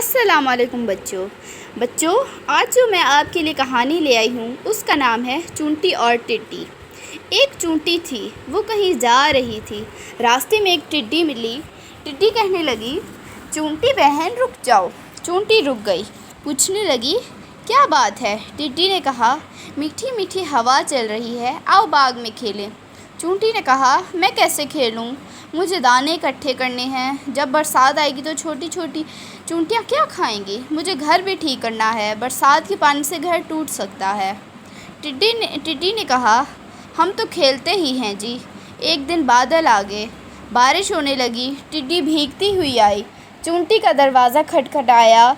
السلام علیکم بچوں آج جو میں آپ کے لیے کہانی لے آئی ہوں اس کا نام ہے چونٹی اور ٹڈی۔ ایک چونٹی تھی، وہ کہیں جا رہی تھی۔ راستے میں ایک ٹڈی ملی۔ ٹڈی کہنے لگی، چونٹی بہن رک جاؤ۔ چونٹی رک گئی، پوچھنے لگی، کیا بات ہے؟ ٹڈی نے کہا، میٹھی میٹھی ہوا چل رہی ہے، آؤ باغ میں کھیلیں۔ چونٹی نے کہا، میں کیسے کھیلوں؟ مجھے دانے اکٹھے کرنے ہیں، جب برسات آئے گی تو چھوٹی چھوٹی چونٹیاں کیا کھائیں گی؟ مجھے گھر بھی ٹھیک کرنا ہے، برسات کے پانی سے گھر ٹوٹ سکتا ہے۔ ٹڈی نے کہا، ہم تو کھیلتے ہی ہیں جی۔ ایک دن بادل آ گئے، بارش ہونے لگی۔ ٹڈی بھیگتی ہوئی آئی، چونٹی کا دروازہ کھٹکھٹایا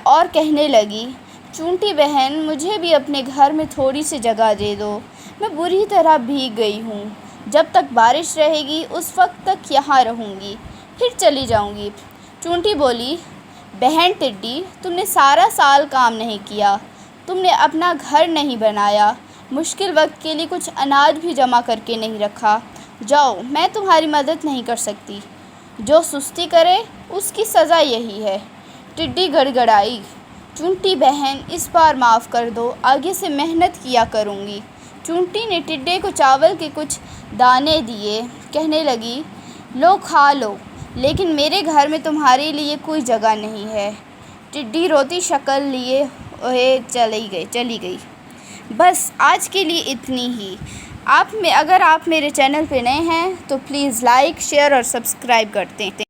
اور کہنے لگی، چونٹی بہن مجھے بھی اپنے گھر میں تھوڑی سی جگہ دے دو، میں بری طرح بھیگ گئی ہوں۔ جب تک بارش رہے گی اس وقت تک یہاں رہوں گی، پھر چلی جاؤں گی۔ چونٹی بولی، بہن ٹڈی، تم نے سارا سال کام نہیں کیا، تم نے اپنا گھر نہیں بنایا، مشکل وقت کے لیے کچھ اناج بھی جمع کر کے نہیں رکھا، جاؤ میں تمہاری مدد نہیں کر سکتی۔ جو سستی کرے اس کی سزا یہی ہے۔ ٹڈی گڑگڑائی، چونٹی بہن اس بار معاف کر دو، آگے سے محنت کیا کروں گی۔ چونٹی نے ٹڈے کو چاول کے کچھ دانے دیے، کہنے لگی، لو کھا لو، لیکن میرے گھر میں تمہارے لیے کوئی جگہ نہیں ہے۔ ٹڈی روتی شکل لیے ہوئے چلی گئی۔ بس آج کے لیے اتنی ہی۔ اگر آپ میرے چینل پہ نئے ہیں تو پلیز لائک، شیئر اور سبسکرائب کرتے ہیں۔